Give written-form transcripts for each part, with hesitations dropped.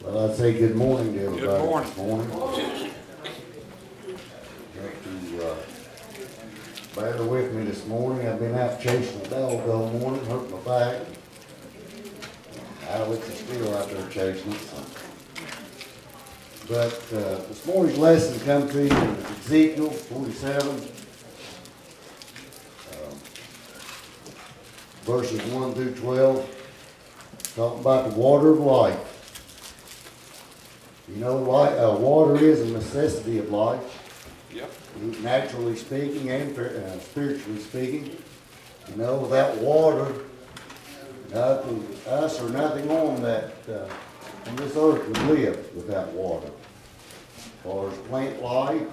Well, I'd say good morning to everybody. Good morning. This morning. Have to bear with me this morning. I've been out chasing a dog all morning, hurt my back. Alex is still out there chasing it. So. But this morning's lesson comes to you in Ezekiel 47, verses 1 through 12, talking about the water of life. You know, water is a necessity of life. Yep. Naturally speaking and spiritually speaking. You know, without water, nothing, us or nothing on this earth would live without water. As far as plant life,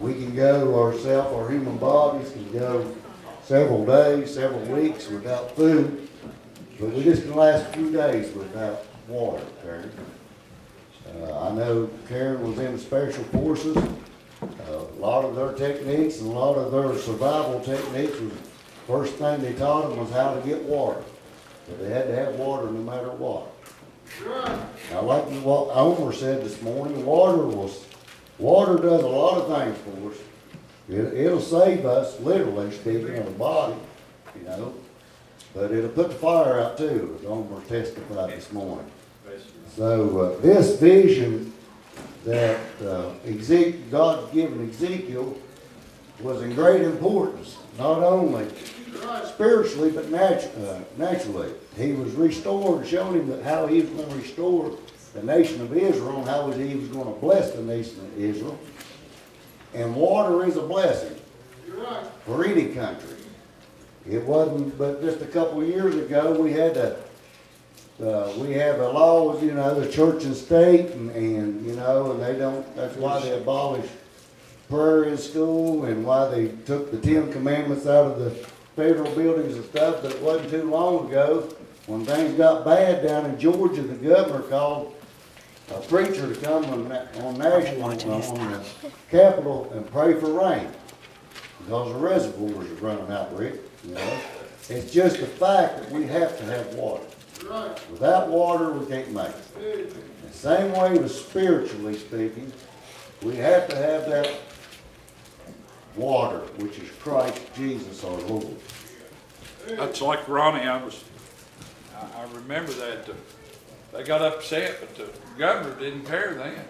we can go ourselves, our human bodies can go several days, several weeks without food, but we just can last a few days without water, Karen. I know Karen was in the special forces. A lot of their techniques and a lot of their survival techniques was the first thing they taught them was how to get water. But they had to have water no matter what. Now, like what Omer said this morning, water does a lot of things for us. It'll save us, literally speaking, of the body, you know. But it'll put the fire out too, as Omer testified this morning. So this vision that God given Ezekiel was in great importance, not only spiritually but naturally. He was restored, showing him that how he was going to restore the nation of Israel and how he was going to bless the nation of Israel. And water is a blessing for any country. It wasn't, but just a couple of years ago we had we have a law, you know, the church and state, and you know, and they don't. That's why they abolished prayer in school, and why they took the 10 Commandments out of the federal buildings and stuff. But it wasn't too long ago when things got bad down in Georgia. The governor called a preacher to come on national on the Capitol and pray for rain because the reservoirs are running out, Rick. You know, it's just the fact that we have to have water. Without water, we can't make it. The same way with spiritually speaking, we have to have that water, which is Christ Jesus our Lord. That's like Ronnie. I remember that they got upset, but the governor didn't care then.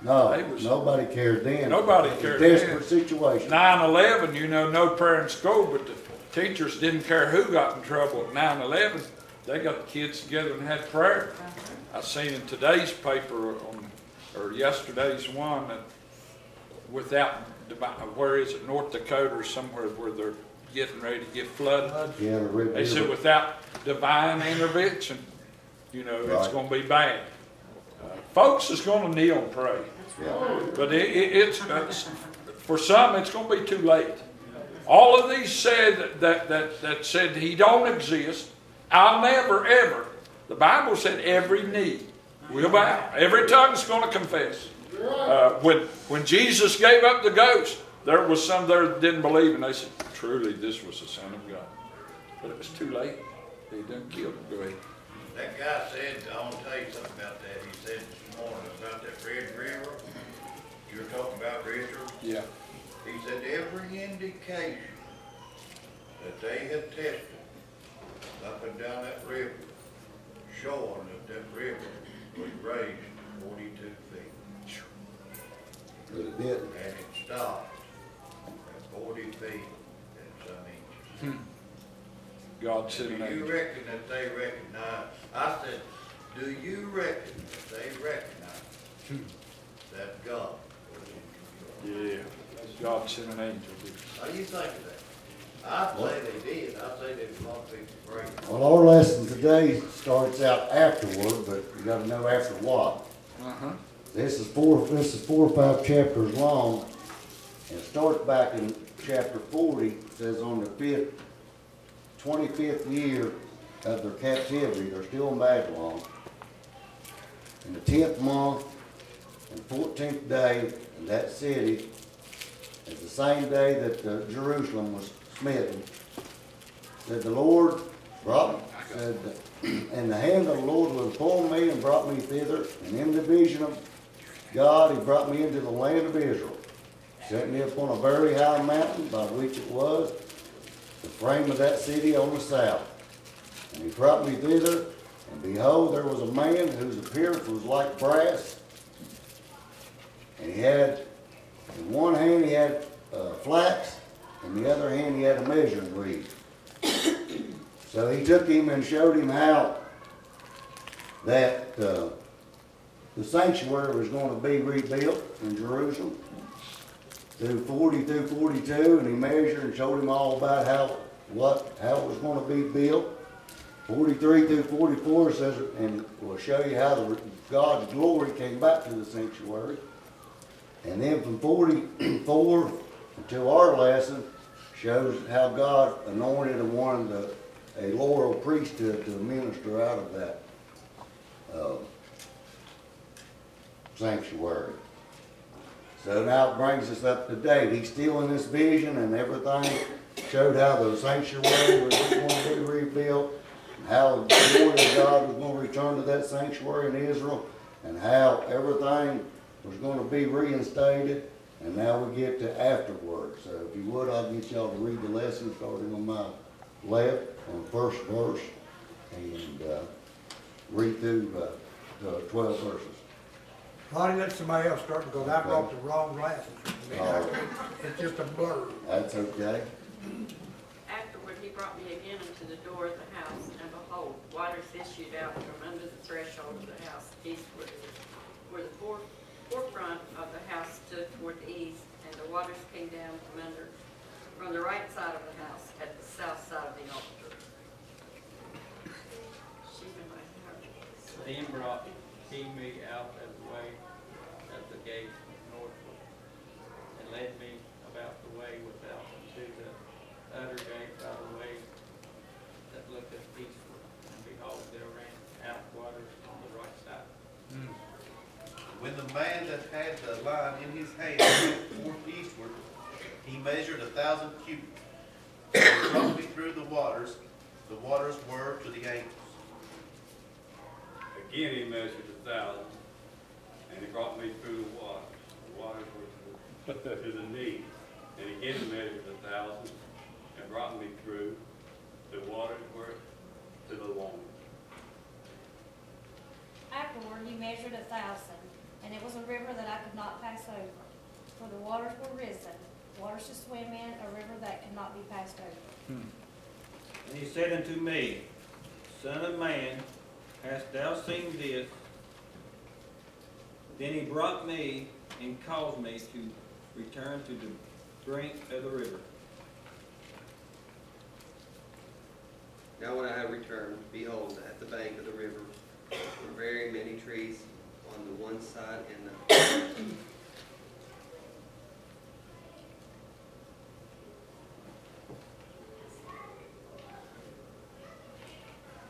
No, nobody cared then. Nobody cared then. Desperate situation. 9/11, you know, no prayer in school, but the teachers didn't care who got in trouble at 9/11. They got the kids together and had prayer. I seen in today's paper or yesterday's one that where is it, North Dakota or somewhere where they're getting ready to get flooded. Yeah, they said without divine intervention, you know, it's going to be bad. Folks is going to kneel and pray. Yeah. But it's for some, it's going to be too late. All of these said that said he don't exist. I'll never, ever. The Bible said every knee will bow. Every tongue's going to confess. When Jesus gave up the ghost, there was some there that didn't believe, and they said, truly, this was the Son of God. But it was too late. They done killed him. Go ahead. That guy said, I want to tell you something about that. He said this morning about that Red River. You were talking about Richard? Yeah. He said every indication that they had tested up and down that river, showing that river was raised 42 feet. But it didn't. And it stopped at 40 feet and some inches. God said, do you reckon that they recognize? I said, do you reckon that they recognize that God was in control? Yeah. God sent an angel. How do you think of that? I'd say they did. I'd say they was a lot of people praying. Well, our lesson today starts out afterward, but you got to know after what. This is 4 or 5 chapters long, and it starts back in chapter 40. It says on the 25th year of their captivity, they're still in Babylon. In the 10th month and 14th day in that city, is the same day that Jerusalem was smitten. Said the Lord brought said, and the hand of the Lord was upon me and brought me thither, and in the vision of God he brought me into the land of Israel, set me upon a very high mountain, by which it was the frame of that city on the south. And he brought me thither, and behold, there was a man whose appearance was like brass, and he had, in one hand he had flax, in the other hand he had a measuring reed. So he took him and showed him how that the sanctuary was going to be rebuilt in Jerusalem through 40 through 42, and he measured and showed him all about how it was going to be built. 43 through 44 says, and we'll show you how God's glory came back to the sanctuary. And then from 44 until our lesson shows how God anointed and wanted a loyal priesthood to minister out of that sanctuary. So now it brings us up to date. He's still in this vision, and everything showed how the sanctuary was going to be rebuilt, and how the glory of God was going to return to that sanctuary in Israel, and how everything was going to be reinstated. And now we get to afterwards. So if you would, I'll get y'all to read the lesson starting on my left, on the first verse, and read through the 12 verses. Ronnie, let somebody else start because I brought the wrong glasses. It's just a blur. That's okay. Afterward, he brought me again unto the door of the house, and behold, waters issued out from under the threshold of the house eastward, where the forefront of the house stood toward the east, and the waters came down from the right side of the house at the south side of the altar. Then brought he me out of the way of the gate northward, and led me about the way without unto the other gate by the way that looketh eastward, and behold, there ran out waters on the right side. When the man that had the line in his hand went forth eastward, he measured 1,000 cubits. And he brought me through the waters. The waters were to the ankles. Again he measured 1,000, and he brought me through the waters. The waters were to the knee. And again he measured 1,000, and brought me through. The waters were to the loins. Afterward he measured 1,000, and it was a river that I could not pass over. For the waters were risen, waters to swim in, a river that cannot be passed over. And he said unto me, Son of man, hast thou seen this? Then he brought me and caused me to return to the brink of the river. Now when I have returned, behold, at the bank of the river were very many trees on the one side and the other.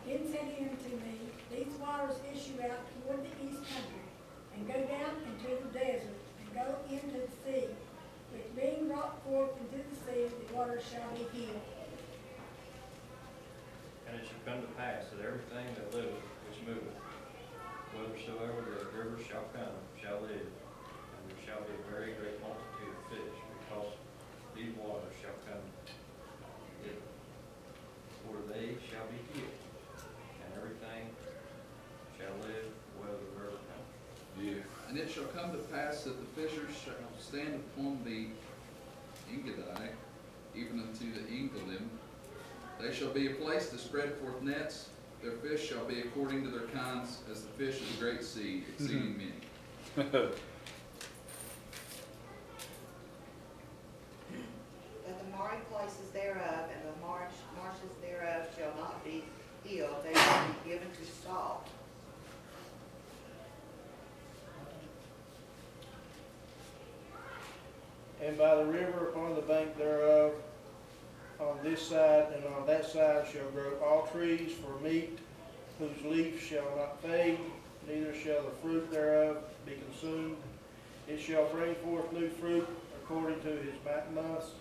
Then said he unto me, These waters issue out toward the east country, and go down into the desert, and go into the sea, which being brought forth into the sea, the waters shall be healed. And it shall come to pass that everything that liveth which moveth, whithersoever the river shall come, shall live, and there shall be a very great multitude of fish, because these waters shall come hither, for they shall be healed, and everything shall live whether the river comes. Yeah. And it shall come to pass that the fishers shall stand upon the Engedi, even unto the Engelim. They shall be a place to spread forth nets. Their fish shall be according to their kinds, as the fish of the great sea, exceeding many. That the marry places thereof and the marshes thereof shall not be healed, they shall be given to salt. And by the river upon the bank thereof, on this side and on that side shall grow all trees for meat, whose leaf shall not fade, neither shall the fruit thereof be consumed. It shall bring forth new fruit according to his months,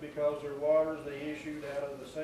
because their waters they issued out of the sanctuary.